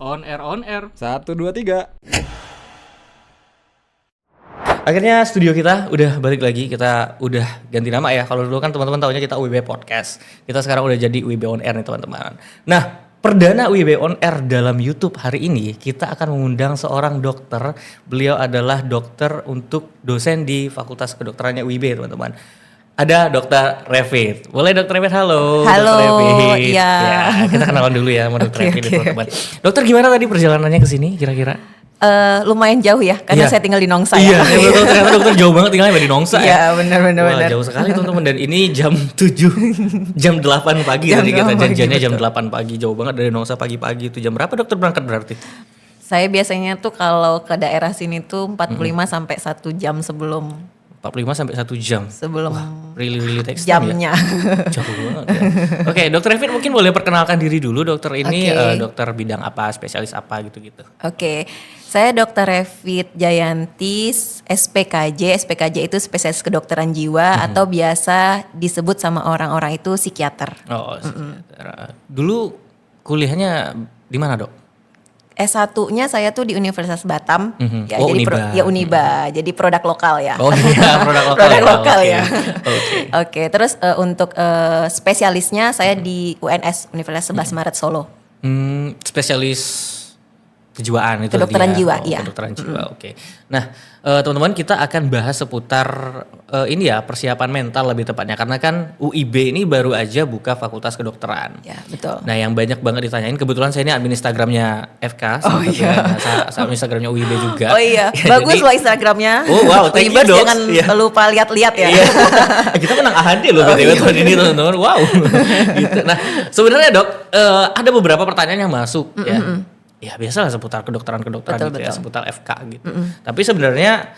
On air. 1, 2, 3. Akhirnya studio kita udah balik lagi, kita udah ganti nama ya. Kalau dulu kan teman-teman tahunya kita UIB Podcast. Kita sekarang udah jadi UIB On Air nih teman-teman. Nah, perdana UIB On Air dalam YouTube hari ini kita akan mengundang seorang dokter. Beliau adalah dokter untuk dosen di Fakultas Kedokterannya UIB teman-teman. Ada Dr. Revit. Boleh Dr. Revit, halo. Halo, Dr. Revit. iya. Ya, kita kenalan dulu ya sama Dr. Revit teman-teman. Okay. Dokter, gimana tadi perjalanannya ke sini kira-kira? Lumayan jauh ya, karena Iya. saya tinggal di Nongsa Iya, ya. betul, ternyata dokter jauh banget tinggalnya di Nongsa ya. Iya, benar. Wah, jauh sekali teman-teman, dan ini jam 7, jam 8 pagi Jam tadi kita 8 janjiannya pagi, jam betul. 8 pagi, jauh banget dari Nongsa pagi-pagi. Itu jam berapa dokter berangkat berarti? Saya biasanya tuh kalau ke daerah sini tuh 45 sampai 1 jam sebelum 45 sampai 1 jam. Really takes time jamnya. ya. Jauh banget ya. Oke, Dokter Revit mungkin boleh perkenalkan diri dulu. Dokter ini Oke. dokter bidang apa, spesialis apa gitu-gitu. Oke, saya Dr. Revit Jayanti, SPKJ. SPKJ itu spesialis kedokteran jiwa atau biasa disebut sama orang-orang itu psikiater. Oh, psikiater. Dulu kuliahnya di mana, Dok? S1-nya saya tuh di Universitas Batam. Ya, Oh, jadi Uniba. Uniba, jadi produk lokal ya. Oh iya, produk lokal. Produk ya? lokal Oke. ya. Oke. Oke, terus untuk spesialisnya saya di UNS Universitas 11 Maret Solo. Spesialis kejiwaan itu Kedokteran tadi ya? jiwa, Oh, iya. Kedokteran jiwa, oke. Nah, teman-teman, kita akan bahas seputar ini ya, persiapan mental lebih tepatnya, karena kan UIB ini baru aja buka Fakultas Kedokteran. Ya, betul. Nah, yang banyak banget ditanyain, kebetulan saya ini admin Instagramnya FK, Oh, iya. sama Instagramnya UIB juga. Oh iya, Ya, bagus jadi- loh Instagramnya. Oh, wow, thank you, Libas, Dok. jangan Iya. lupa lihat-lihat ya. Iya. Kita menang AHD loh BTW tahun ini teman-teman. Wow. Gitu. Nah, sebenarnya Dok, ada beberapa pertanyaan yang masuk ya. Ya biasalah seputar kedokteran-kedokteran Betul, gitu ya, betul. seputar FK gitu. Tapi sebenarnya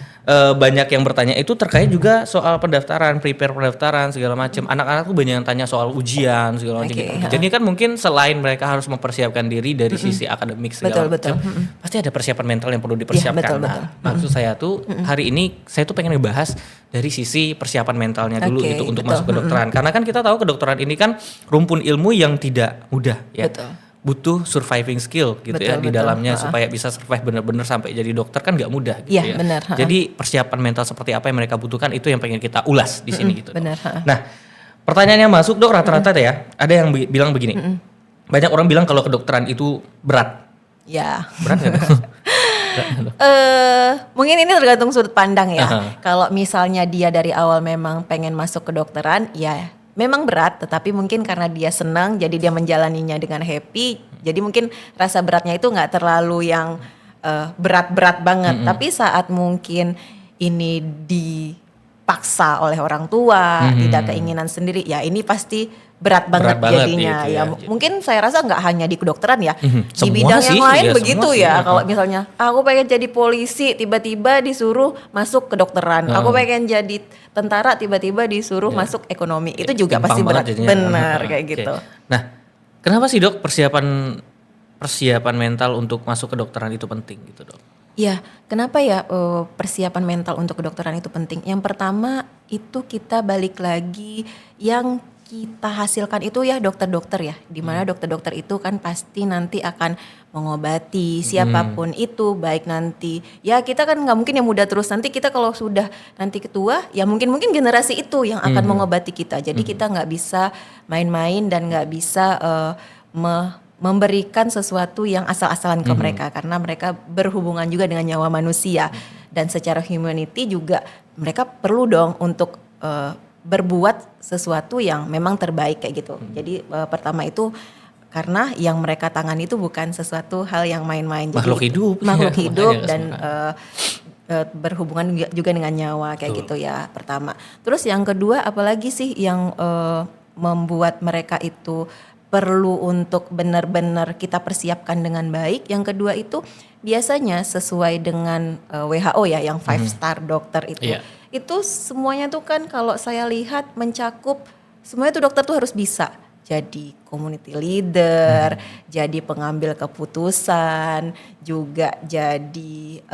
banyak yang bertanya itu terkait juga soal pendaftaran, prepare pendaftaran segala macam. Anak-anak tuh banyak yang tanya soal ujian segala macam Oke, gitu. ha. Jadi kan mungkin selain mereka harus mempersiapkan diri dari sisi akademik segala Betul, macam, pasti ada persiapan mental yang perlu dipersiapkan. betul, Nah, maksud saya tuh hari ini saya tuh pengen ngebahas dari sisi persiapan mentalnya dulu Oke, gitu untuk betul. masuk ke kedokteran. Karena kan kita tahu kedokteran ini kan rumpun ilmu yang tidak mudah ya. Betul. Butuh surviving skill gitu ya di Betul, dalamnya betul. supaya bisa survive benar-benar sampai jadi dokter kan nggak mudah gitu Iya, ya. benar, ha. Jadi persiapan mental seperti apa yang mereka butuhkan itu yang pengen kita ulas di sini gitu. Dok. benar, ha. Nah, pertanyaan yang masuk Dok rata-rata ya, ada yang bilang begini. Banyak orang bilang kalau kedokteran itu berat. Ya. Berat nggak Dok? Mungkin ini tergantung sudut pandang ya. Aha. Kalau misalnya dia dari awal memang pengen masuk kedokteran, ya memang berat, tetapi mungkin karena dia senang, jadi dia menjalaninya dengan happy. Jadi mungkin rasa beratnya itu nggak terlalu yang berat-berat banget. Tapi saat mungkin ini dipaksa oleh orang tua, tidak keinginan sendiri, ya ini pasti berat banget banget jadinya. gitu Ya ya. mungkin saya rasa nggak hanya di kedokteran ya, di Semua bidang sih, yang lain ya, begitu semua sih. ya. Kalau misalnya aku pengen jadi polisi, tiba-tiba disuruh masuk kedokteran. Aku pengen jadi tentara, tiba-tiba disuruh masuk ekonomi. Itu juga Timpang pasti banget berat. jadinya. Benar kayak Oke. gitu. Nah, kenapa sih Dok persiapan mental untuk masuk kedokteran itu penting gitu Dok? Ya, kenapa ya persiapan mental untuk kedokteran itu penting? Yang pertama itu kita balik lagi yang kita hasilkan itu ya dokter-dokter ya. Dimana dokter-dokter itu kan pasti nanti akan mengobati siapapun itu, baik nanti. Ya kita kan nggak mungkin yang muda terus, nanti kita kalau sudah nanti ketua ya mungkin generasi itu yang akan mengobati kita. Jadi kita nggak bisa main-main dan nggak bisa memberikan sesuatu yang asal-asalan ke mereka, karena mereka berhubungan juga dengan nyawa manusia, dan secara humanity juga mereka perlu dong untuk berbuat sesuatu yang memang terbaik kayak gitu. Jadi pertama itu karena yang mereka tangani itu bukan sesuatu hal yang main-main. Jadi, Makhluk hidup. makhluk Ya, hidup makanya dan semua. berhubungan juga dengan nyawa kayak gitu ya pertama. Terus yang kedua apalagi sih yang membuat mereka itu perlu untuk benar-benar kita persiapkan dengan baik. Yang kedua itu biasanya sesuai dengan WHO ya yang 5-star dokter itu. Iya. Itu semuanya tuh kan kalau saya lihat mencakup semuanya tuh dokter tuh harus bisa. jadi community leader, jadi pengambil keputusan, juga jadi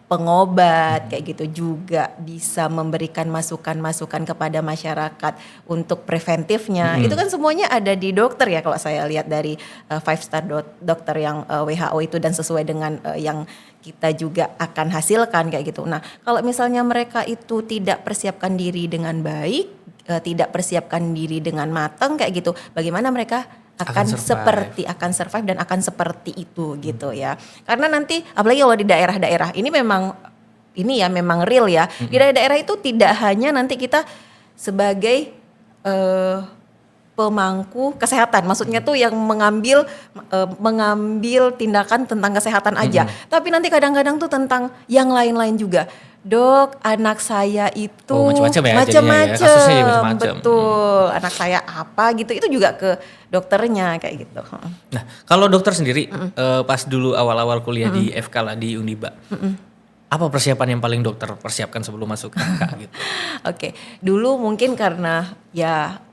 pengobat kayak gitu, juga bisa memberikan masukan-masukan kepada masyarakat untuk preventifnya. Itu kan semuanya ada di dokter ya, kalau saya lihat dari 5-star dokter yang WHO itu, dan sesuai dengan yang kita juga akan hasilkan kayak gitu. Nah, kalau misalnya mereka itu tidak persiapkan diri dengan baik, tidak persiapkan diri dengan matang kayak gitu, bagaimana mereka akan survive dan akan seperti itu gitu ya. Karena nanti apalagi kalau di daerah-daerah ini memang real ya. Di daerah-daerah itu tidak hanya nanti kita sebagai pemangku kesehatan, maksudnya tuh yang mengambil tindakan tentang kesehatan aja, tapi nanti kadang-kadang tuh tentang yang lain-lain juga. Dok, anak saya itu macam-macam, kasusnya macam-macam. betul. Anak saya apa gitu, itu juga ke dokternya kayak gitu. Nah, kalau dokter sendiri pas dulu awal-awal kuliah di FK lah, di Uniba, apa persiapan yang paling dokter persiapkan sebelum masuk FK gitu? Oke, dulu mungkin karena ya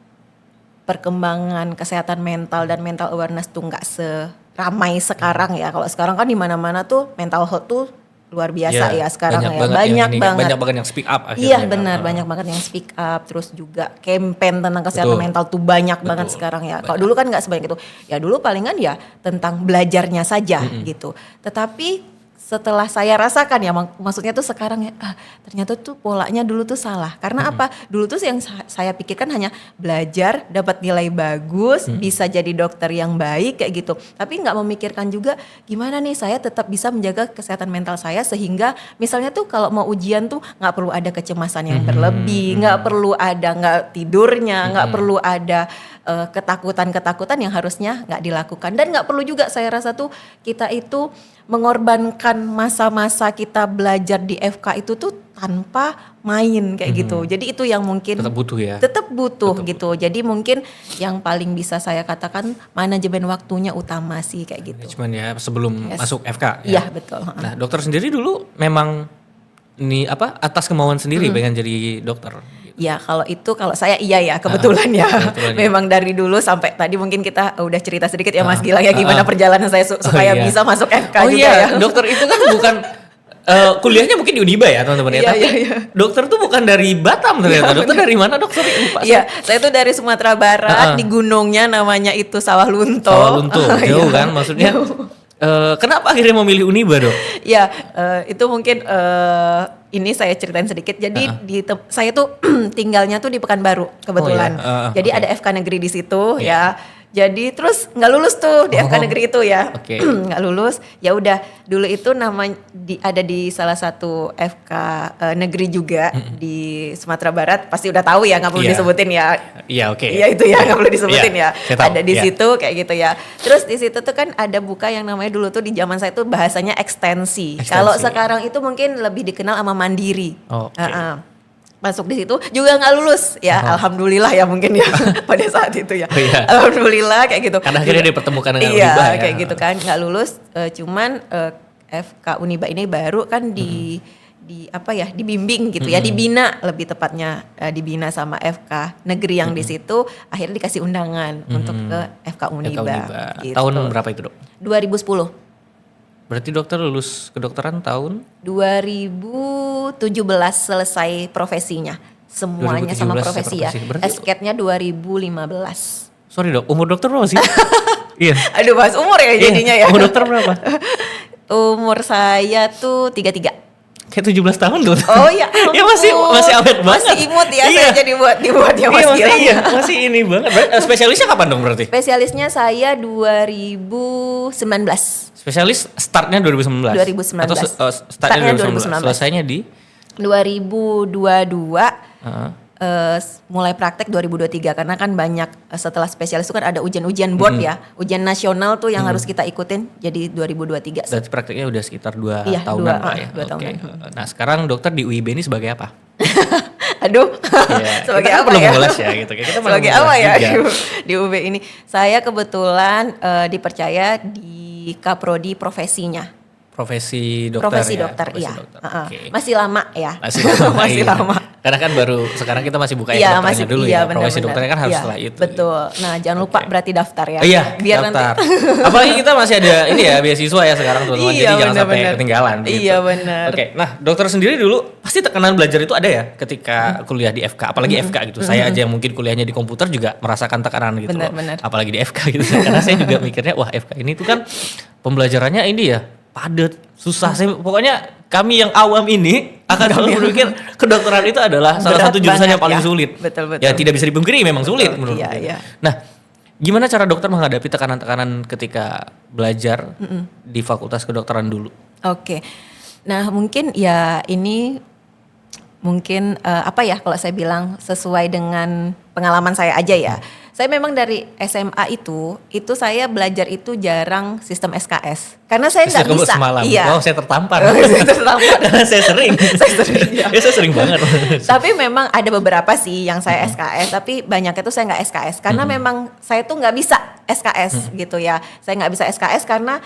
perkembangan kesehatan mental dan mental awareness tuh nggak seramai sekarang ya. Kalau sekarang kan di mana-mana tuh mental health tuh luar biasa ya sekarang banyak banget yang speak up akhirnya. Iya benar, banyak banget yang speak up, terus juga campaign tentang kesehatan mental tuh banyak banget sekarang ya. Kalau dulu kan nggak sebanyak itu. Ya dulu palingan ya tentang belajarnya saja gitu. Tetapi setelah saya rasakan ya, maksudnya tuh sekarang ya, ternyata tuh polanya dulu tuh salah. Karena apa? Dulu tuh yang saya pikirkan hanya belajar, dapat nilai bagus, bisa jadi dokter yang baik kayak gitu. Tapi nggak memikirkan juga gimana nih saya tetap bisa menjaga kesehatan mental saya, sehingga misalnya tuh kalau mau ujian tuh nggak perlu ada kecemasan yang berlebih, nggak perlu ada nggak tidurnya, nggak perlu ada ketakutan-ketakutan yang harusnya nggak dilakukan. Dan nggak perlu juga saya rasa tuh kita itu mengorbankan masa-masa kita belajar di FK itu tuh tanpa main kayak gitu. Jadi itu yang mungkin tetap butuh ya. Tetap butuh gitu. Jadi mungkin yang paling bisa saya katakan manajemen waktunya utama sih kayak gitu. Manajemen ya sebelum masuk FK ya. Iya betul. Nah, dokter sendiri dulu memang atas kemauan sendiri pengen jadi dokter. Ya kalau saya iya ya kebetulan ya. Memang dari dulu sampai tadi mungkin kita udah cerita sedikit ya Mas Gilang ya gimana perjalanan saya supaya bisa masuk FK juga ya. Dokter itu kan bukan kuliahnya mungkin di Uniba ya teman-teman ya. Tapi dokter tuh bukan dari Batam ternyata. Dokter dari mana dokter? Iya, saya tuh dari Sumatera Barat, di gunungnya namanya itu Sawah Lunto. Sawah Lunto, jauh kan maksudnya. Kenapa akhirnya memilih Uniba dok? Ya itu mungkin ini saya ceritain sedikit. Jadi saya tuh tinggalnya tuh di Pekanbaru kebetulan. Jadi ada FK negeri di situ ya. Jadi terus nggak lulus tuh di FK negeri itu ya, nggak lulus. Ya udah dulu itu namanya ada di salah satu FK negeri juga di Sumatera Barat. Pasti udah tahu ya, nggak perlu disebutin ya. Iya oke. Iya itu ya nggak perlu disebutin ya. Ada di situ kayak gitu ya. Terus di situ tuh kan ada buka yang namanya dulu tuh di zaman saya tuh bahasanya ekstensi. Kalau sekarang itu mungkin lebih dikenal sama mandiri. Masuk di situ juga nggak lulus ya, alhamdulillah ya mungkin ya pada saat itu ya, alhamdulillah kayak gitu. Karena akhirnya dipertemukan dengan Uniba ya. Kayak gitu kan nggak lulus, cuman FK Uniba ini baru kan dibimbing gitu ya, dibina lebih tepatnya, dibina sama FK negeri yang di situ, akhirnya dikasih undangan untuk ke FK Uniba. Gitu. Tahun berapa itu dok? 2010. Berarti dokter lulus kedokteran tahun? 2017 selesai profesinya. Semuanya sama profesi ya. SKET-nya 2015. Sorry dok, umur dokter berapa sih? Iya. Aduh bahas umur ya jadinya ya. Umur dokter berapa? Umur saya tuh 33. Kayak 17 tahun tuh. Oh ya. Ya masih awet banget. Masih imut ya saya jadi dibuatnya Mas Gilang. Iya, masih ini banget. Spesialisnya kapan dong berarti? Spesialisnya saya 2019. Spesialis startnya 2019. Atau startnya 2019. Selesainya di 2022. Mulai praktek 2023 karena kan banyak setelah spesialis itu kan ada ujian-ujian board ya, ujian nasional tuh yang harus kita ikutin, jadi 2023. Berarti prakteknya udah sekitar 2 tahunan lah ya. 2 tahunan. Nah sekarang dokter di UIB ini sebagai apa? Aduh, sebagai apa ya? Gitu. Kita sebagai apa ya di UIB ini? Saya kebetulan dipercaya di Kaprodi profesinya. Profesi dokter iya. Dokter. Masih lama ya. Masih lama. Karena kan baru sekarang kita masih buka Iya, yang dokternya dulu iya, ya. Profesi benar-benar. dokternya kan harus Iya, setelah itu. Betul. Nah, jangan lupa berarti daftar ya. Iya, Biar daftar. nanti. Apalagi kita masih ada ini ya beasiswa ya sekarang teman-teman. Iya, Jadi jangan sampai benar-benar. ketinggalan. Gitu. Iya, benar. Oke, nah dokter sendiri dulu pasti tekanan belajar itu ada ya ketika kuliah di FK, apalagi FK gitu. Saya aja yang mungkin kuliahnya di komputer juga merasakan tekanan gitu loh. Benar. Apalagi di FK gitu. Karena saya juga mikirnya wah FK ini tuh kan pembelajarannya ini ya padat, susah. Pokoknya kami yang awam ini akan selalu berpikir kedokteran itu adalah salah Berat satu jurusan banget yang paling ya. sulit. Betul. Ya tidak bisa dipungkiri memang sulit menurut Iya, saya. iya. Nah, gimana cara dokter menghadapi tekanan-tekanan ketika belajar di fakultas kedokteran dulu? Oke. Nah, mungkin ya ini mungkin apa ya kalau saya bilang sesuai dengan pengalaman saya aja ya. Saya memang dari SMA itu saya belajar itu jarang sistem SKS. Karena saya nggak bisa. Semalam. Iya. Wow, saya tertampar. Saya tertampar. Karena saya sering. Ya. Ya, saya sering banget. Tapi memang ada beberapa sih yang saya SKS, tapi banyaknya tuh saya nggak SKS karena memang saya tuh nggak bisa SKS gitu ya. Saya nggak bisa SKS karena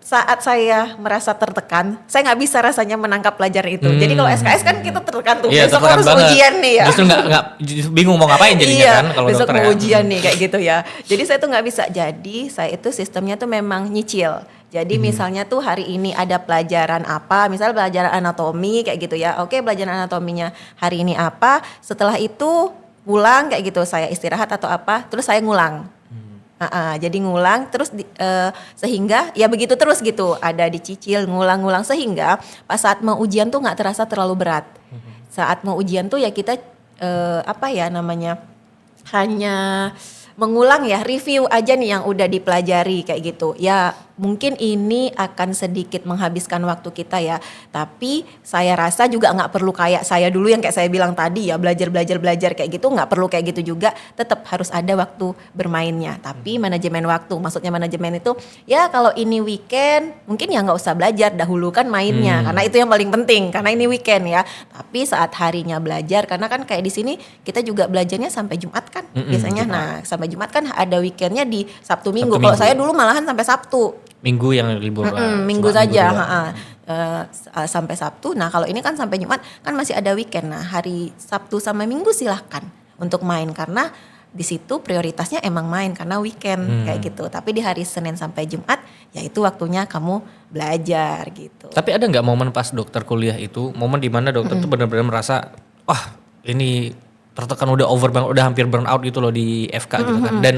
saat saya merasa tertekan, saya nggak bisa rasanya menangkap pelajaran itu. Jadi kalau SKS kan kita tertekan tuh, Iya, besok tertekan harus banget. ujian nih ya. Justru nggak bingung mau ngapain jadinya Iya, kan kalau besok dokter mau ya. ujian nih kayak gitu ya. Jadi saya tuh nggak bisa. Jadi saya itu sistemnya tuh memang nyicil. Jadi misalnya tuh hari ini ada pelajaran apa, misal pelajaran anatomi kayak gitu ya. Oke, pelajaran anatominya hari ini apa, setelah itu pulang kayak gitu, saya istirahat atau apa, terus saya ngulang. Jadi ngulang terus sehingga ya begitu terus gitu, ada dicicil ngulang-ngulang sehingga pas saat mau ujian tuh nggak terasa terlalu berat. Saat mau ujian tuh ya kita apa ya namanya, hanya mengulang ya, review aja nih yang udah dipelajari kayak gitu. Ya mungkin ini akan sedikit menghabiskan waktu kita ya, tapi saya rasa juga nggak perlu kayak saya dulu yang kayak saya bilang tadi ya, belajar kayak gitu, nggak perlu kayak gitu juga. Tetap harus ada waktu bermainnya, tapi manajemen waktu. Maksudnya manajemen itu ya kalau ini weekend mungkin ya nggak usah belajar, dahulukan mainnya karena itu yang paling penting, karena ini weekend ya. Tapi saat harinya belajar, karena kan kayak di sini kita juga belajarnya sampai Jumat kan biasanya. Nah sampai Jumat kan ada weekendnya di Sabtu Minggu. Kalau saya dulu malahan sampai Sabtu. Minggu yang libur lah. Minggu Cuma saja, doang. sampai Sabtu. Nah kalau ini kan sampai Jumat kan masih ada weekend. Nah hari Sabtu sama Minggu silahkan untuk main karena di situ prioritasnya emang main karena weekend kayak gitu. Tapi di hari Senin sampai Jumat ya itu waktunya kamu belajar gitu. Tapi ada nggak momen pas dokter kuliah itu, momen dimana dokter tuh benar-benar merasa, wah ini tertekan udah udah hampir burn out gitu loh di FK gitu kan. Dan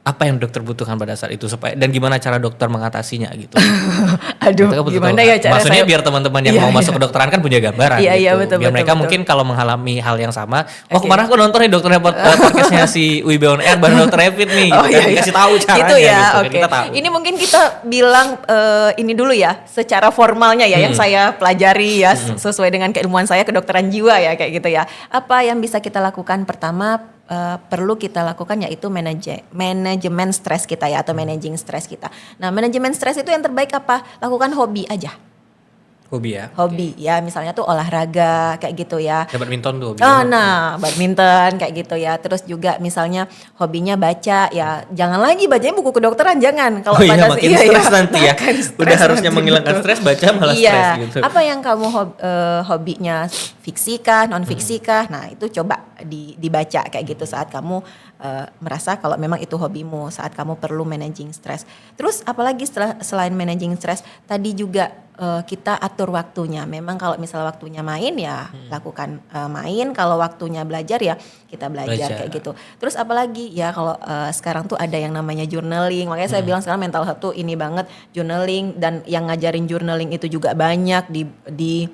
apa yang dokter butuhkan pada saat itu supaya, dan gimana cara dokter mengatasinya gitu? Aduh, Kita kan butuh gimana tahu, ya kan? cara Maksudnya saya? biar teman-teman yang Iya, mau iya. masuk kedokteran kan punya gambaran Iya, gitu. iya, betul, biar betul, mereka betul. mungkin kalau mengalami hal yang sama, wah Oke. kemarin aku nonton nih dokternya podcastnya si WIB on Air bareng dokter Rapid nih. Oh Kita iya, dikasih tahu caranya gitu ya, gitu, kan oke. kita tahu. Ini mungkin kita bilang ini dulu ya, secara formalnya ya yang saya pelajari ya sesuai dengan keilmuan saya kedokteran jiwa ya kayak gitu ya. Apa yang bisa kita lakukan? Pertama perlu kita lakukan yaitu manajemen stres kita ya, atau managing stres kita. Nah manajemen stres itu yang terbaik apa? Lakukan hobi aja. Hobi ya. Hobi ya, misalnya tuh olahraga kayak gitu ya. Ya, badminton tuh hobi. Nah, badminton kayak gitu ya. Terus juga misalnya hobinya baca ya. Jangan lagi bacanya buku kedokteran, jangan. Kalau Oh iya, pada makin stres nanti ya. makin stres Udah harusnya nanti, menghilangkan betul. stres, baca malah Iya. stres gitu. Apa yang kamu hobinya, fiksi kah, non fiksi kah? Nah, itu coba dibaca kayak gitu saat kamu merasa kalau memang itu hobimu, saat kamu perlu managing stres. Terus apalagi selain managing stres, tadi juga kita atur waktunya. Memang kalau misalnya waktunya main ya lakukan main, kalau waktunya belajar ya kita belajar kayak gitu. Terus apalagi ya kalau sekarang tuh ada yang namanya journaling. Makanya saya bilang sekarang mental health tuh ini banget, journaling, dan yang ngajarin journaling itu juga banyak di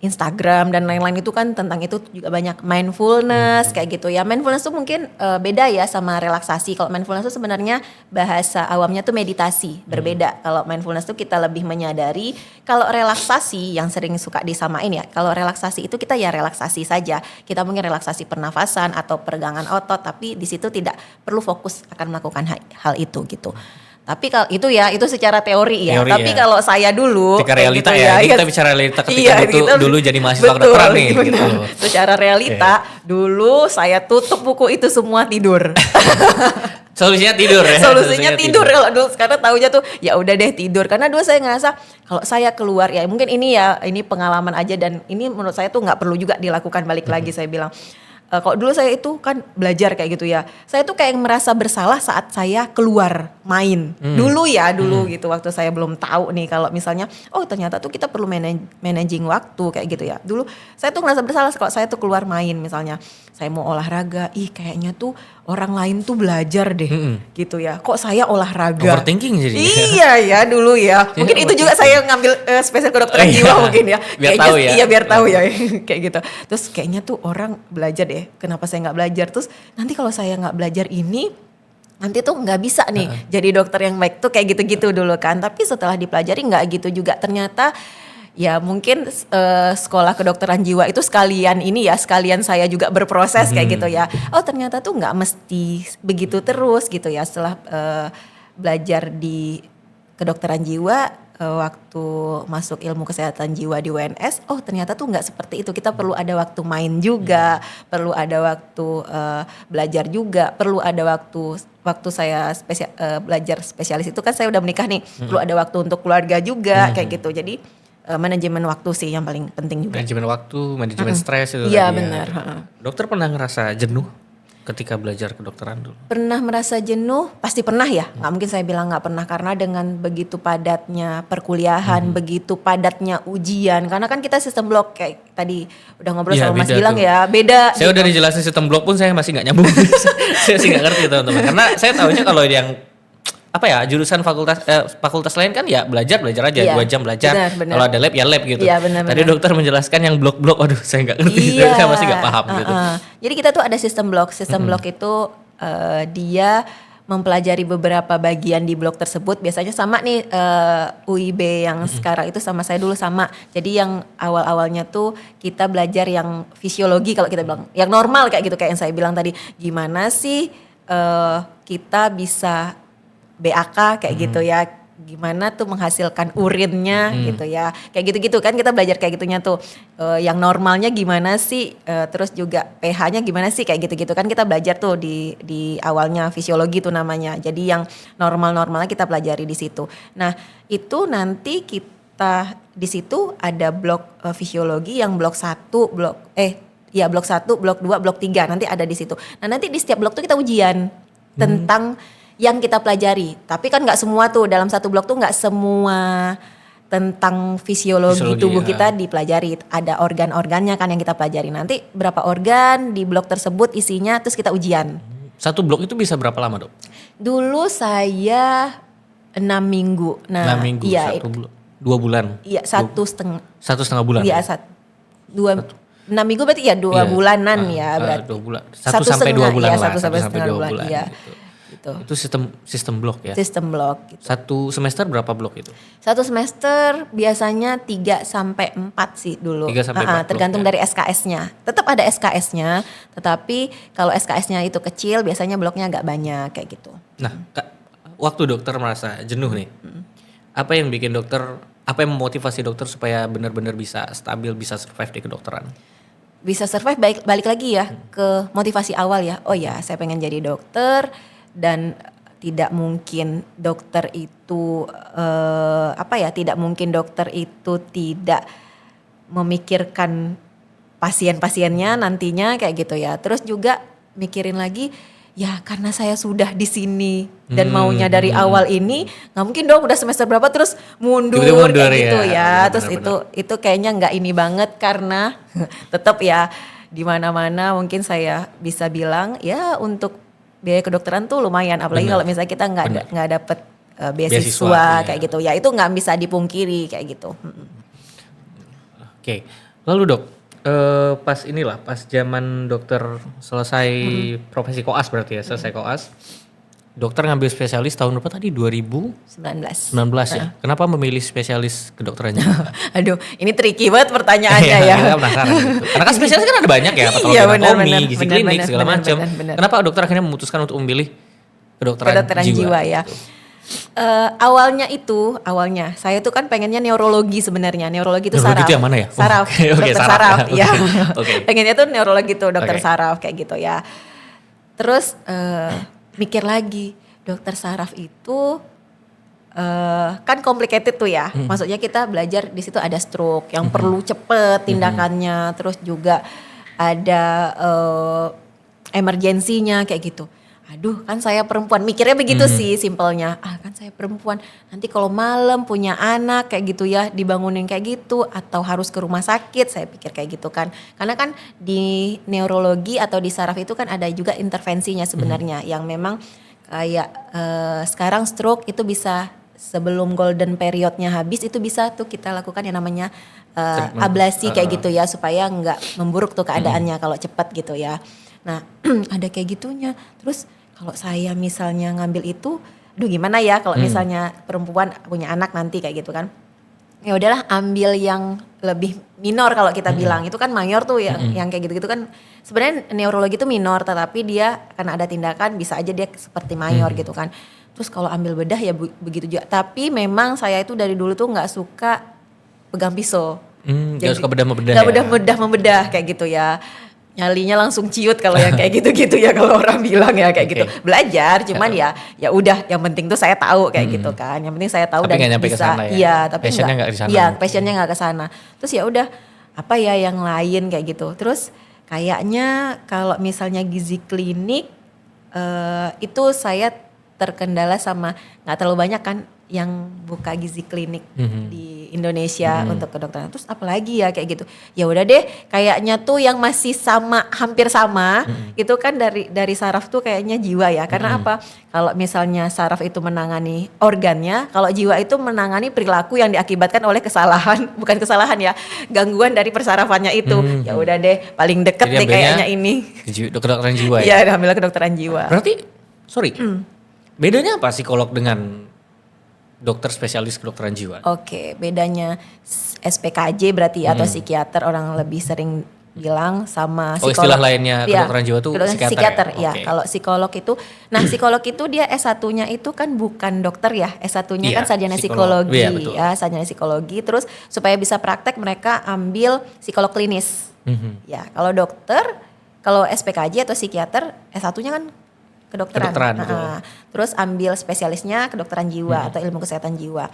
Instagram dan lain-lain itu kan tentang itu juga banyak. Mindfulness kayak gitu ya. Mindfulness tuh mungkin beda ya sama relaksasi. Kalau mindfulness tuh sebenarnya bahasa awamnya tuh meditasi, berbeda. Kalau mindfulness tuh kita lebih menyadari. Kalau relaksasi yang sering suka disamain ya, kalau relaksasi itu kita ya relaksasi saja. Kita mungkin relaksasi pernafasan atau peregangan otot, tapi di situ tidak perlu fokus akan melakukan hal itu gitu. Tapi kalau itu ya, itu secara teori ya. Teori Tapi ya. kalau saya dulu Ketika kayak realita gitu ya, ini kita bicara realita ketika dulu jadi mahasiswa kedokteran nih, benar. gitu. Secara realita dulu saya tutup buku itu semua tidur. Solusinya tidur ya. Solusinya tidur kalau dulu, sekarang taunya tuh ya udah deh tidur. Karena dulu saya ngerasa kalau saya keluar ya mungkin ini pengalaman aja dan ini menurut saya tuh nggak perlu juga dilakukan balik lagi saya bilang. Kalau dulu saya itu kan belajar kayak gitu ya. Saya tuh kayak merasa bersalah saat saya keluar main. Dulu gitu waktu saya belum tahu nih kalau misalnya oh ternyata tuh kita perlu managing waktu kayak gitu ya. Dulu saya tuh merasa bersalah kalau saya tuh keluar main misalnya. Saya mau olahraga, kayaknya tuh orang lain tuh belajar deh gitu ya. Kok saya olahraga? Overthinking jadi. Iya ya dulu ya. Mungkin itu juga saya ngambil spesial kedokteran jiwa mungkin ya. Biar kayaknya, tahu ya. Iya biar tahu ya kayak gitu. Terus kayaknya tuh orang belajar deh. Kenapa saya nggak belajar? Terus nanti kalau saya nggak belajar ini nanti tuh nggak bisa nih jadi dokter yang baik tuh kayak gitu-gitu dulu kan. Tapi setelah dipelajari nggak gitu juga ternyata. Ya mungkin sekolah kedokteran jiwa itu sekalian saya juga berproses kayak gitu ya. Oh ternyata tuh nggak mesti begitu terus gitu ya setelah belajar di kedokteran jiwa waktu masuk ilmu kesehatan jiwa di UNS. Oh ternyata tuh nggak seperti itu, kita perlu ada waktu main juga, perlu ada waktu belajar juga, perlu ada waktu saya belajar spesialis itu kan saya udah menikah nih, perlu ada waktu untuk keluarga juga kayak gitu. Jadi manajemen waktu sih yang paling penting juga. Manajemen waktu, manajemen stres itu Iya tadi benar. ya. Dokter pernah ngerasa jenuh ketika belajar kedokteran dulu? Pernah merasa jenuh? Pasti pernah ya. Nggak mungkin saya bilang nggak pernah karena dengan begitu padatnya perkuliahan, begitu padatnya ujian. Karena kan kita sistem blok kayak tadi udah ngobrol sama Mas Gilang ya, beda. Saya udah dijelasin sistem blok pun saya masih nggak nyambung. Saya sih nggak ngerti teman-teman. Karena saya tahunya kalau yang jurusan fakultas lain kan ya belajar aja 2 jam belajar. Benar. Kalau ada lab ya lab gitu. Iya, benar. Tadi dokter menjelaskan yang blok-blok, aduh saya nggak ngerti. Saya masih nggak paham gitu. Jadi kita tuh ada sistem blok. Sistem blok itu dia mempelajari beberapa bagian di blok tersebut. Biasanya sama nih UIB yang sekarang itu sama saya dulu sama. Jadi yang awal-awalnya tuh kita belajar yang fisiologi kalau kita bilang, yang normal kayak gitu kayak yang saya bilang tadi. Gimana sih kita bisa BAK kayak gitu ya, gimana tuh menghasilkan urinnya gitu ya, kayak gitu-gitu kan kita belajar kayak gitunya tuh, yang normalnya gimana sih, terus juga pH-nya gimana sih kayak gitu-gitu kan kita belajar tuh di awalnya fisiologi tuh namanya. Jadi yang normal-normalnya kita pelajari di situ. Nah itu nanti kita di situ ada blok fisiologi yang blok 1, blok 1, blok 2, blok 3 nanti ada di situ. Nah nanti di setiap blok tuh kita ujian tentang yang kita pelajari, tapi kan nggak semua tuh dalam satu blok tuh nggak semua tentang fisiologi tubuh kita dipelajari. Ada organ-organnya kan yang kita pelajari. Nanti berapa organ di blok tersebut isinya, terus kita ujian. Satu blok itu bisa berapa lama dok? Dulu saya 6 minggu. Nah, 6 minggu, iya, 2 bulan. Iya 1,5. 1,5 bulan. Iya 6 minggu berarti ya 2 bulanan ya berarti. 2 bulan. 1 sampai 2 bulan lah. 1 sampai 2 bulan. Iya. Gitu. Itu sistem blok ya? Sistem blok. Gitu. 1 semester berapa blok itu? 1 semester biasanya 3 sampai 4 sih dulu. 3 sampai 4 tergantung blok, dari SKS-nya. Tetap ada SKS-nya, tetapi kalau SKS-nya itu kecil biasanya bloknya agak banyak kayak gitu. Nah, waktu dokter merasa jenuh nih. Apa yang memotivasi dokter supaya benar-benar bisa stabil, bisa survive di kedokteran? Bisa survive balik lagi ya ke motivasi awal ya. Oh ya, saya pengen jadi dokter. Dan tidak mungkin dokter itu tidak mungkin dokter itu tidak memikirkan pasien-pasiennya nantinya kayak gitu ya. Terus juga mikirin lagi ya karena saya sudah di sini dan maunya dari awal ini nggak mungkin dong udah semester berapa terus mundur kayak gitu ya. Terus itu kayaknya nggak ini banget karena tetap ya di mana-mana mungkin saya bisa bilang ya untuk biaya kedokteran tuh lumayan, apalagi kalau misalnya kita nggak dapet beasiswa kayak gitu ya, itu nggak bisa dipungkiri kayak gitu. Oke, lalu dok, pas zaman dokter selesai profesi koas berarti ya, selesai koas, dokter ngambil spesialis tahun berapa tadi? 2019 ya. Kenapa memilih spesialis kedokterannya? Aduh, ini tricky banget pertanyaannya ya. Kita penasaran gitu. Karena kan spesialis kan ada banyak ya, patologi anatomi, gizi klinik segala macam. Kenapa dokter akhirnya memutuskan untuk memilih kedokteran jiwa ya? Gitu. Awalnya saya tuh kan pengennya neurologi sebenarnya. Neurologi itu saraf. Itu yang mana ya? Saraf. Dokter saraf ya. Okay. Pengennya tuh neurologi tuh dokter saraf kayak gitu ya. Terus mikir lagi, dokter saraf itu kan complicated tuh ya. Maksudnya kita belajar di situ ada stroke yang perlu cepet tindakannya, terus juga ada emergensinya kayak gitu. Aduh, kan saya perempuan, mikirnya begitu sih simpelnya. Ah, kan saya perempuan, nanti kalau malam punya anak kayak gitu ya, dibangunin kayak gitu atau harus ke rumah sakit, saya pikir kayak gitu kan. Karena kan di neurologi atau di saraf itu kan ada juga intervensinya sebenarnya yang memang kayak sekarang stroke itu bisa sebelum golden periodnya habis itu bisa tuh kita lakukan yang namanya ablasi kayak gitu ya supaya nggak memburuk tuh keadaannya kalau cepat gitu ya. Nah ada kayak gitunya. Terus kalau saya misalnya ngambil itu, aduh gimana ya kalau misalnya perempuan punya anak nanti kayak gitu kan. Ya udahlah ambil yang lebih minor kalau kita bilang itu kan mayor tuh yang kayak gitu-gitu kan sebenarnya neurologi itu minor tetapi dia karena ada tindakan bisa aja dia seperti mayor gitu kan. Terus kalau ambil bedah ya begitu juga. Tapi memang saya itu dari dulu tuh nggak suka pegang pisau. Gak suka bedah-membedah Gak bedah-membedah kayak gitu ya. Nyalinya langsung ciut kalau yang kayak gitu-gitu ya kalau orang bilang ya kayak gitu. Belajar cuman ya udah yang penting tuh saya tahu kayak gitu kan. Yang penting saya tahu tapi dan nyampe bisa. kesana ya? Iya, tapi passionnya nggak kesana. Iya, passionnya nggak kesana. Terus ya udah apa ya yang lain kayak gitu. Terus kayaknya kalau misalnya gizi klinik itu saya terkendala sama nggak terlalu banyak kan yang buka gizi klinik di Indonesia untuk kedokteran. Terus apalagi ya kayak gitu. Ya udah deh, kayaknya tuh yang masih sama, hampir sama, itu kan dari saraf tuh kayaknya jiwa ya. Karena apa? Kalau misalnya saraf itu menangani organnya, kalau jiwa itu menangani perilaku yang diakibatkan oleh kesalahan, bukan kesalahan ya, gangguan dari persarafannya itu. Ya udah deh, paling deket Jadi deh kayaknya ini. Kedokteran jiwa ya? Iya, ambil kedokteran jiwa. Berarti, sorry, bedanya apa psikolog dengan dokter spesialis kedokteran jiwa? Oke, bedanya SPKJ berarti atau psikiater orang lebih sering bilang sama psikolog. Istilah lainnya kedokteran jiwa tuh psikiater ya. Okay. Kalau psikolog itu, nah psikolog itu dia S1-nya itu kan bukan dokter ya, S1-nya kan sarjana psikologi ya, sarjana psikologi. Terus supaya bisa praktek mereka ambil psikolog klinis. Ya, kalau dokter, kalau SPKJ atau psikiater S1-nya kan kedokteran. Terus ambil spesialisnya kedokteran jiwa atau ilmu kesehatan jiwa.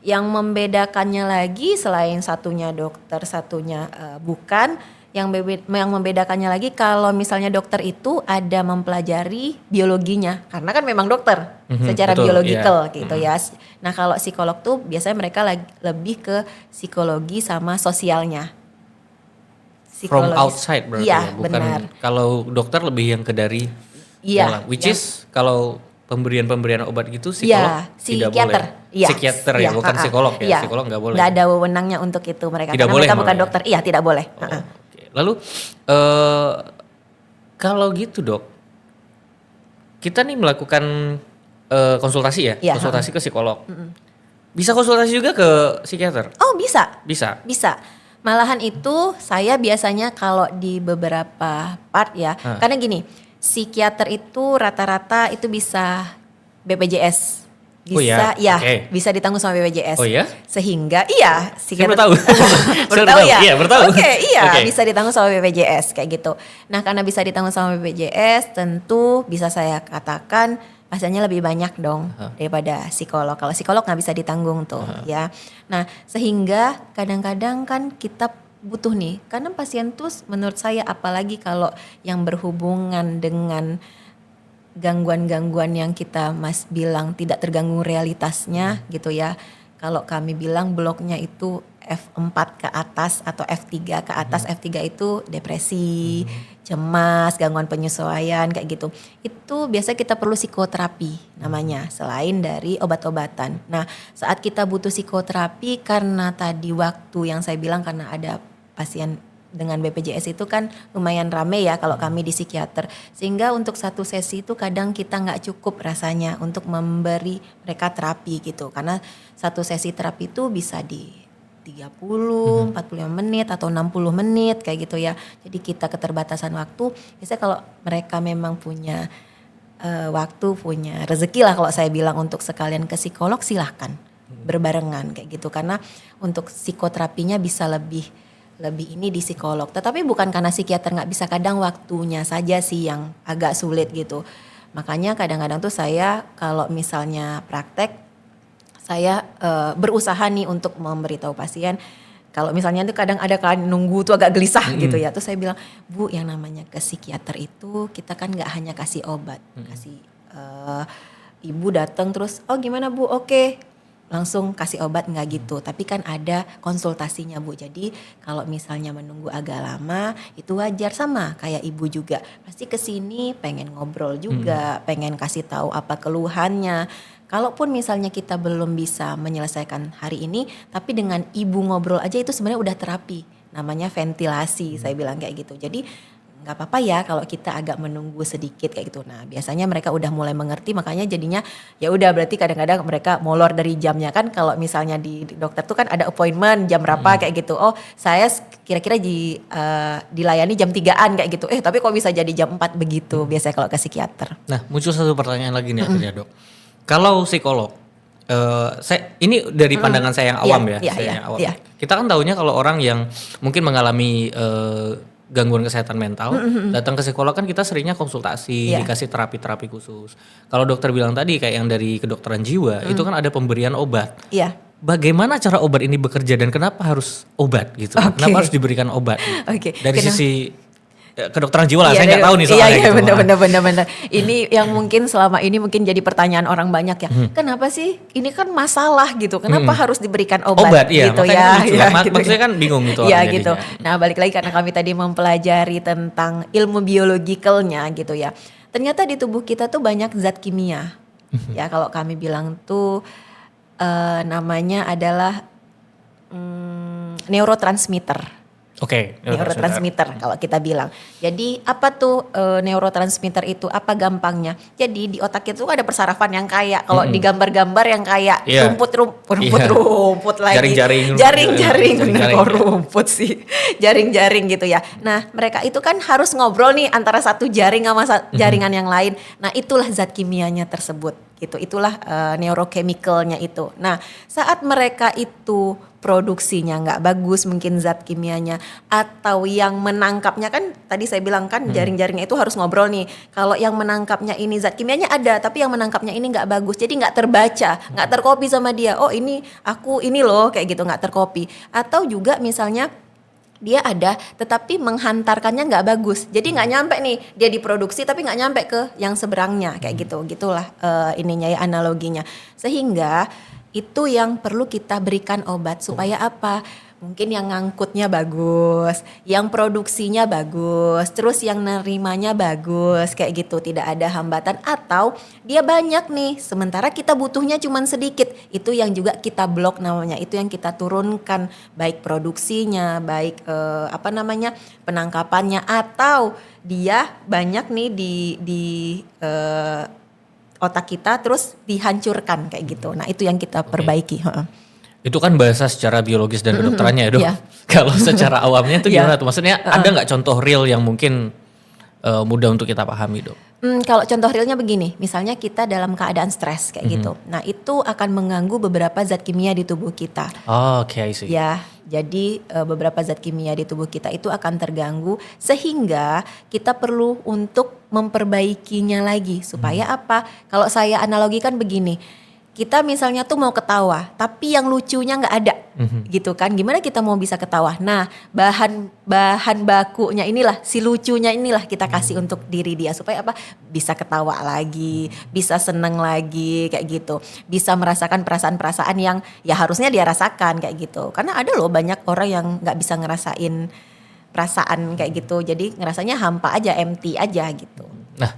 Yang membedakannya lagi selain satunya dokter, satunya bukan. Yang membedakannya lagi kalau misalnya dokter itu ada mempelajari biologinya. Karena kan memang dokter secara biologikal gitu ya. Nah kalau psikolog tuh biasanya mereka lebih ke psikologi sama sosialnya. From outside berarti ya? Bukan benar. Kalau dokter lebih yang ke dari dalam. Which is kalau pemberian obat gitu psikolog tidak boleh. Psikiater ya, bukan psikolog ya. Psikolog nggak boleh. Nggak ada wewenangnya untuk itu mereka. Tidak karena boleh mereka bukan ya? dokter. Iya tidak boleh. Okay. Lalu kalau gitu dok, kita nih melakukan konsultasi ya, konsultasi ke psikolog. Bisa konsultasi juga ke psikiater? Oh bisa. Bisa. Malahan itu saya biasanya kalau di beberapa part ya, karena gini. Psikiater itu rata-rata itu bisa BPJS. Bisa bisa ditanggung sama BPJS. Oh ya? Sehingga Saya psikiater tahu. bertahu ya? Iya, bertahu. Oke, bisa ditanggung sama BPJS kayak gitu. Nah, karena bisa ditanggung sama BPJS, tentu bisa saya katakan pasiennya lebih banyak dong daripada psikolog. Kalau psikolog nggak bisa ditanggung tuh ya. Nah, sehingga kadang-kadang kan kita butuh nih, karena pasien tuh menurut saya apalagi kalau yang berhubungan dengan gangguan-gangguan yang kita bilang tidak terganggu realitasnya gitu ya. Kalau kami bilang bloknya itu F4 ke atas atau F3 ke atas, F3 itu depresi, cemas, gangguan penyesuaian kayak gitu. Itu biasa kita perlu psikoterapi namanya selain dari obat-obatan. Nah saat kita butuh psikoterapi karena tadi waktu yang saya bilang karena ada pasien dengan BPJS itu kan lumayan rame ya kalau kami di psikiater. Sehingga untuk satu sesi itu kadang kita nggak cukup rasanya untuk memberi mereka terapi gitu. Karena satu sesi terapi itu bisa di 30, 45 menit atau 60 menit kayak gitu ya. Jadi kita keterbatasan waktu. Biasanya kalau mereka memang punya waktu, punya rezeki lah kalau saya bilang untuk sekalian ke psikolog silahkan berbarengan kayak gitu. Karena untuk psikoterapinya bisa lebih ini di psikolog. Tetapi bukan karena psikiater nggak bisa, kadang waktunya saja sih yang agak sulit gitu. Makanya kadang-kadang tuh saya kalau misalnya praktek, saya berusaha nih untuk memberitahu pasien. Kalau misalnya tuh kadang ada kan nunggu tuh agak gelisah gitu ya. Terus saya bilang, Bu, yang namanya ke psikiater itu kita kan nggak hanya kasih obat, kasih ibu datang terus, oh gimana Bu, oke, langsung kasih obat, nggak gitu. Tapi kan ada konsultasinya Bu. Jadi kalau misalnya menunggu agak lama itu wajar, sama kayak ibu juga. Pasti kesini pengen ngobrol juga, pengen kasih tahu apa keluhannya. Kalaupun misalnya kita belum bisa menyelesaikan hari ini, tapi dengan ibu ngobrol aja itu sebenarnya udah terapi. Namanya ventilasi, saya bilang kayak gitu. Jadi nggak apa-apa ya kalau kita agak menunggu sedikit kayak gitu. Nah biasanya mereka udah mulai mengerti, makanya jadinya ya udah, berarti kadang-kadang mereka molor dari jamnya kan. Kalau misalnya di dokter tuh kan ada appointment jam berapa kayak gitu. Oh saya kira-kira dilayani jam 3-an kayak gitu. Tapi kok bisa jadi jam 4 begitu biasanya kalau ke psikiater. Nah muncul satu pertanyaan lagi nih akhirnya Dok. Kalau psikolog, ini dari pandangan saya yang awam saya yang awam. Kita kan tahunya kalau orang yang mungkin mengalami gangguan kesehatan mental, datang ke psikolog kan kita seringnya konsultasi, dikasih terapi-terapi khusus. Kalau dokter bilang tadi kayak yang dari kedokteran jiwa, itu kan ada pemberian obat. Iya. Bagaimana cara obat ini bekerja dan kenapa harus obat gitu? Kenapa harus diberikan obat? Dari sisi kedokteran jiwa lah, saya nggak tahu nih soalnya. Iya, benar. Ini yang mungkin selama ini mungkin jadi pertanyaan orang banyak ya. Kenapa sih? Ini kan masalah gitu. Kenapa harus diberikan obat iya, gitu ya? Gitu. Maksudnya kan bingung gitu. Iya gitu. Nah balik lagi karena kami tadi mempelajari tentang ilmu biologikalnya gitu ya. Ternyata di tubuh kita tuh banyak zat kimia. Ya kalau kami bilang tuh namanya adalah neurotransmitter. Oke, neurotransmitter kalau kita bilang. Jadi apa tuh neurotransmitter itu? Apa gampangnya? Jadi di otak itu ada persarafan yang kayak kalau di gambar-gambar yang kayak rumput lagi. Jaring-jaring. Kok rumput sih? Jaring-jaring gitu ya. Nah, mereka itu kan harus ngobrol nih antara satu jaring sama jaringan yang lain. Nah, itulah zat kimianya tersebut. Gitu. Itulah neurochemicalnya itu. Nah, saat mereka itu produksinya nggak bagus, mungkin zat kimianya, atau yang menangkapnya kan tadi saya bilang kan jaring-jaringnya itu harus ngobrol nih. Kalau yang menangkapnya ini zat kimianya ada, tapi yang menangkapnya ini nggak bagus, jadi nggak terbaca, nggak terkopi sama dia. Oh ini aku ini loh kayak gitu, nggak terkopi. Atau juga misalnya dia ada tetapi menghantarkannya nggak bagus, jadi nggak nyampe nih, dia diproduksi tapi nggak nyampe ke yang seberangnya kayak gitu. Gitulah ininya ya analoginya. Sehingga itu yang perlu kita berikan obat supaya apa? Mungkin yang ngangkutnya bagus, yang produksinya bagus, terus yang nerimanya bagus kayak gitu, tidak ada hambatan, atau dia banyak nih sementara kita butuhnya cuman sedikit. Itu yang juga kita blok namanya, itu yang kita turunkan baik produksinya, baik penangkapannya, atau dia banyak nih di otak kita terus dihancurkan kayak gitu. Nah itu yang kita perbaiki. Itu kan bahasa secara biologis dan kedokterannya ya Dok. Kalau secara awamnya itu gimana tuh? Maksudnya ada nggak contoh real yang mungkin mudah untuk kita pahami Dok? Kalau contoh realnya begini, misalnya kita dalam keadaan stres kayak gitu. Nah itu akan mengganggu beberapa zat kimia di tubuh kita. Oke, I see. Ya, jadi beberapa zat kimia di tubuh kita itu akan terganggu sehingga kita perlu untuk memperbaikinya lagi. Supaya apa? Kalau saya analogikan begini, kita misalnya tuh mau ketawa tapi yang lucunya nggak ada gitu kan, gimana kita mau bisa ketawa? Nah bahan bakunya inilah, si lucunya inilah kita kasih untuk diri dia supaya apa, bisa ketawa lagi, bisa seneng lagi kayak gitu, bisa merasakan perasaan-perasaan yang ya harusnya dia rasakan kayak gitu. Karena ada loh banyak orang yang nggak bisa ngerasain perasaan kayak gitu, jadi ngerasanya hampa aja, empty aja gitu. Nah,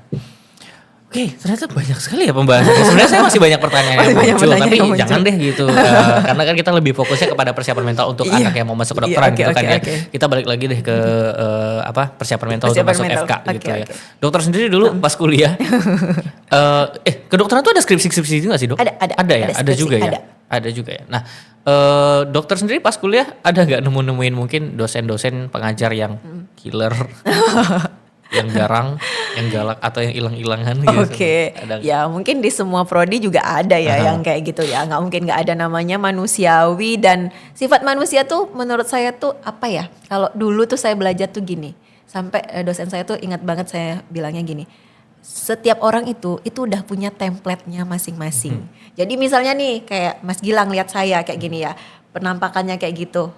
oke, ternyata banyak sekali ya pembahasannya. Sebenarnya saya masih banyak pertanyaan yang muncul, tapi jangan deh gitu. Karena kan kita lebih fokusnya kepada persiapan mental untuk anak yang mau masuk kedokteran gitu kan ya. Kita balik lagi deh ke persiapan mental untuk masuk FK gitu ya. Dokter sendiri dulu pas kuliah, kedokteran tuh ada skripsi-skripsi itu nggak sih Dok? Ada ya, ada juga ya. Ada juga ya. Nah, dokter sendiri pas kuliah ada nggak nemuin mungkin dosen-dosen pengajar yang killer? Yang garang, yang galak, atau yang hilang-hilangan gitu. Oke. Ya mungkin di semua prodi juga ada ya yang kayak gitu ya. Nggak mungkin nggak ada, namanya manusiawi. Dan sifat manusia tuh menurut saya tuh apa ya, kalau dulu tuh saya belajar tuh gini. Sampai dosen saya tuh ingat banget saya bilangnya gini. setiap orang itu udah punya template-nya masing-masing. Jadi misalnya nih kayak Mas Gilang lihat saya kayak gini ya, penampakannya kayak gitu,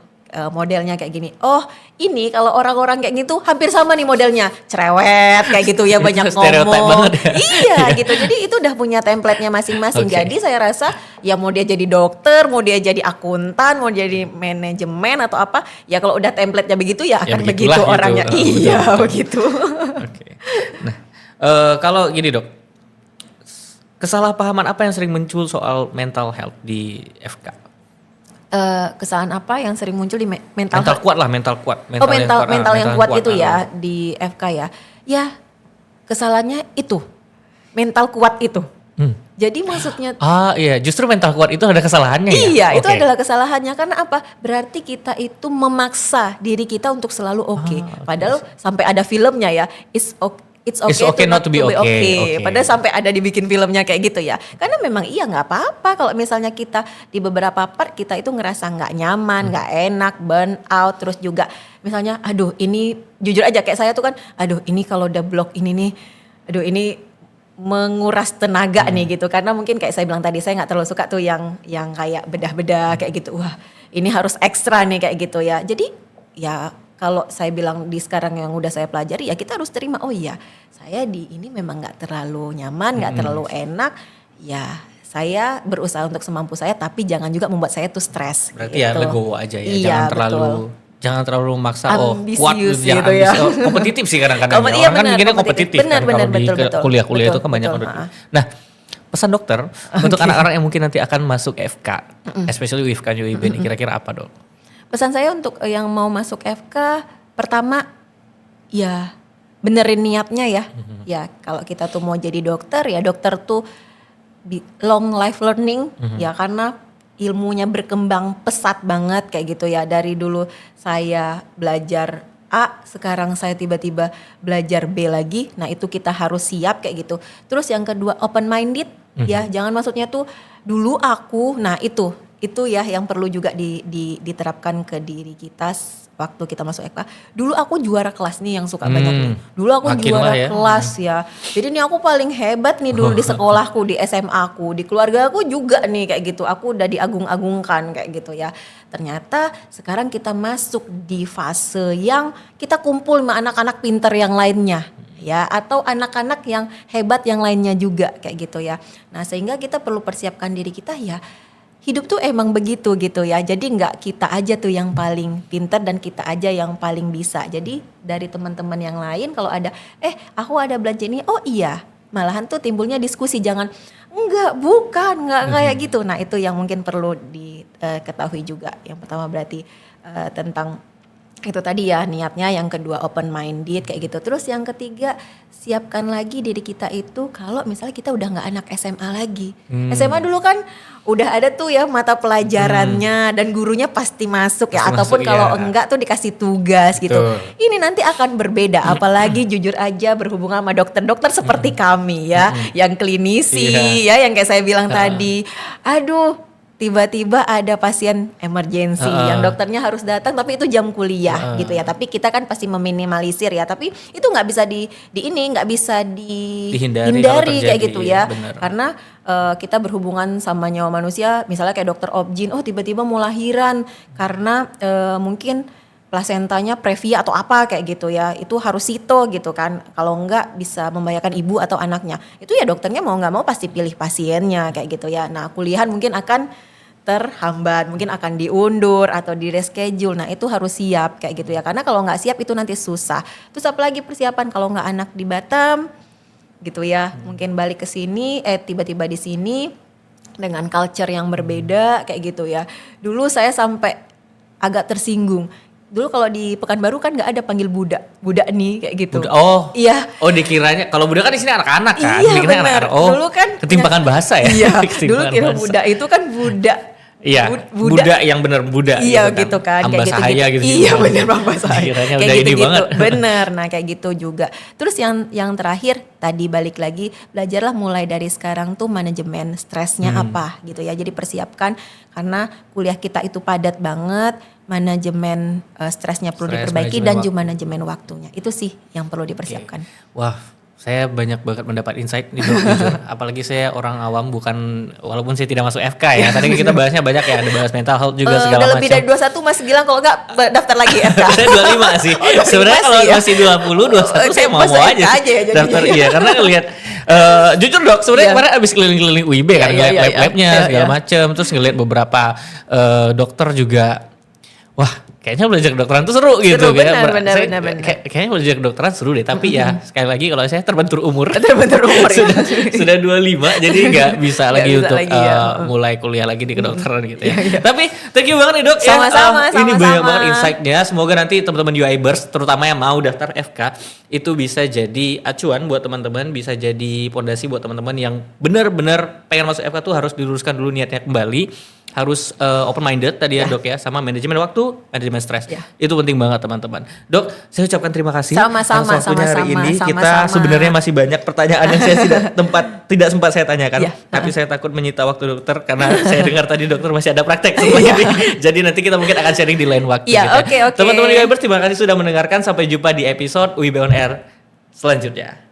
modelnya kayak gini. Oh ini kalau orang-orang kayak gitu hampir sama nih modelnya, cerewet kayak gitu ya, banyak Stereotype ngomong. banget ya. Iya gitu, jadi itu udah punya template-nya masing-masing. Oke. Jadi saya rasa ya mau dia jadi dokter, mau dia jadi akuntan, mau jadi manajemen atau apa, ya kalau udah template-nya begitu ya akan begitu begitulah gitu. orangnya. Betul, Iya betul. begitu. Oke. Nah, kalau gini dok, kesalahpahaman apa yang sering muncul soal mental health di FK? Kesalahan apa yang sering muncul di mental Mental kuat lah, mental kuat. Oh mental yang kuat itu ah. ya di FK ya. Ya kesalahannya itu mental kuat itu. Jadi maksudnya Iya, justru mental kuat itu ada kesalahannya ya? iya itu Oke. adalah kesalahannya karena apa? Berarti kita itu memaksa diri kita untuk selalu oke. Padahal sampai ada filmnya ya. It's okay not to be okay. Oke. Padahal sampai ada dibikin filmnya kayak gitu ya. Karena memang iya nggak apa-apa kalau misalnya kita di beberapa part kita itu ngerasa nggak nyaman, nggak enak, burn out, terus juga misalnya, aduh ini jujur aja kayak saya tuh kan, aduh ini kalau udah blok ini nih, aduh ini menguras tenaga nih gitu. Karena mungkin kayak saya bilang tadi saya nggak terlalu suka tuh yang kayak bedah-bedah kayak gitu. Wah ini harus ekstra nih kayak gitu ya. Jadi ya kalau saya bilang di sekarang yang udah saya pelajari ya kita harus terima, oh iya saya di ini memang gak terlalu nyaman, gak terlalu enak, ya saya berusaha untuk semampu saya tapi jangan juga membuat saya tuh stres. Berarti ya legowo aja ya, Iya, jangan terlalu memaksa kuat Ambisius jangan gitu ya. kompetitif sih kadang-kadang. Iya, Orang kan benar, bikinnya kompetitif. kompetitif Benar, kan benar, kalau di betul. kuliah-kuliah itu kan banyak Betul, kompetitif. Nah, pesan dokter untuk anak-anak yang mungkin nanti akan masuk FK, especially UIFK UIB nih, kira-kira apa dok? Pesan saya untuk yang mau masuk FK, pertama ya benerin niatnya ya. Ya kalau kita tuh mau jadi dokter ya dokter tuh long life learning ya karena ilmunya berkembang pesat banget kayak gitu ya. Dari dulu saya belajar A, sekarang saya tiba-tiba belajar B lagi. Nah itu kita harus siap kayak gitu. Terus yang kedua open minded ya, jangan maksudnya tuh dulu aku, nah itu ya yang perlu juga diterapkan ke diri kita waktu kita masuk FK. Dulu aku juara kelas nih yang suka banyak nih. Dulu aku Makin juara lah ya. kelas ya. Jadi nih aku paling hebat nih dulu di sekolahku, di SMA aku, di keluarga aku juga nih kayak gitu. Aku udah diagung-agungkan kayak gitu ya. Ternyata sekarang kita masuk di fase yang kita kumpul sama anak-anak pinter yang lainnya. Ya atau anak-anak yang hebat yang lainnya juga kayak gitu ya. Nah sehingga kita perlu persiapkan diri kita ya. Hidup tuh emang begitu gitu ya. Jadi nggak kita aja tuh yang paling pinter dan kita aja yang paling bisa. Jadi dari teman-teman yang lain kalau ada, aku ada belanja ini, oh iya. Malahan tuh timbulnya diskusi, jangan bukan kayak gitu. Nah itu yang mungkin perlu diketahui juga. Yang pertama berarti tentang itu tadi ya niatnya, yang kedua open minded kayak gitu. Terus yang ketiga siapkan lagi diri kita itu kalau misalnya kita udah nggak anak SMA lagi. SMA dulu kan udah ada tuh ya mata pelajarannya dan gurunya pasti masuk ya, Pasti ataupun masuk, kalau iya. enggak tuh dikasih tugas gitu. Betul. Ini nanti akan berbeda apalagi jujur aja berhubungan sama dokter-dokter seperti kami ya, yang klinisi ya yang kayak saya bilang tadi. Aduh tiba-tiba ada pasien emergensi yang dokternya harus datang tapi itu jam kuliah gitu ya, tapi kita kan pasti meminimalisir ya, tapi itu nggak bisa nggak bisa Dihindari kalau kayak terjadi, gitu ya, benar. karena kita berhubungan sama nyawa manusia, misalnya kayak dokter obgyn, tiba-tiba mau lahiran karena mungkin plasentanya previa atau apa kayak gitu ya, itu harus sito gitu kan, kalau enggak bisa membahayakan ibu atau anaknya, itu ya dokternya mau nggak mau pasti pilih pasiennya kayak gitu ya. Nah kuliahan mungkin akan terhambat, mungkin akan diundur atau di reschedule, nah itu harus siap kayak gitu ya, karena kalau nggak siap itu nanti susah. Terus apalagi persiapan kalau nggak anak di Batam gitu ya, mungkin balik ke sini, tiba-tiba di sini dengan culture yang berbeda kayak gitu ya. Dulu saya sampai agak tersinggung. Dulu kalau di Pekanbaru kan nggak ada panggil budak nih kayak gitu. Iya. Oh dikiranya kalau budak kan di sini anak-anak kan. Iya Dikiranya benar. anak-anak. Dulu kan ketimpangan bahasa ya. Iya. Ketimpangan Dulu kira bahasa. budak itu kan budak. Iya. Budak yang benar budak. Iya gitu kan. Hamba kayak sahaya gitu. Iya benar hamba sahaya. Dikiranya Kayak udah ini gitu-gitu. banget. Bener. Nah kayak gitu juga. Terus yang terakhir tadi balik lagi, belajarlah mulai dari sekarang tuh manajemen stresnya apa gitu ya. Jadi persiapkan karena kuliah kita itu padat banget. Manajemen stresnya perlu Stres, diperbaiki manajemen dan waktu. juga manajemen waktunya. Itu sih yang perlu dipersiapkan. Wah, Saya banyak banget mendapat insight nih Dok, jujur. Apalagi saya orang awam, walaupun saya tidak masuk FK ya. Tadi kita bahasnya banyak ya, ada bahas mental health juga segala udah macam. lebih dari 21 Mas Gilang, kalau enggak daftar lagi FK. Saya 25 sih. Sebenarnya kalau masih 20, 21 saya mau aja sih daftar. Iya, karena ngelihat jujur Dok, sebenarnya kemarin abis keliling-keliling UIB kan, ngeliat lab-labnya segala macam, terus ngeliat beberapa dokter juga. Wah, kayaknya belajar kedokteran tuh seru gitu. Benar. Kayaknya belajar kedokteran seru deh. Tapi ya sekali lagi kalau saya terbentur umur. sudah 25, jadi nggak bisa lagi untuk mulai kuliah lagi di kedokteran gitu ya. Tapi thank you banget nih Dok. Sama-sama. Ini banyak banget insight-nya. Semoga nanti teman-teman UIBers, terutama yang mau daftar FK, itu bisa jadi acuan buat teman-teman, bisa jadi pondasi buat teman-teman yang benar-benar pengen masuk FK tuh harus diluruskan dulu niatnya kembali. Harus open minded tadi ya Dok ya, sama manajemen waktu, manajemen stres. Itu penting banget teman-teman. Dok, saya ucapkan terima kasih sama-sama hari ini. Kita sebenarnya masih banyak pertanyaan yang saya tidak sempat saya tanyakan, tapi saya takut menyita waktu dokter karena saya dengar tadi dokter masih ada praktek seperti ini. Jadi nanti kita mungkin akan sharing di lain waktu gitu. Oke. Teman-teman UIBers, terima kasih sudah mendengarkan. Sampai jumpa di episode UIB on Air selanjutnya.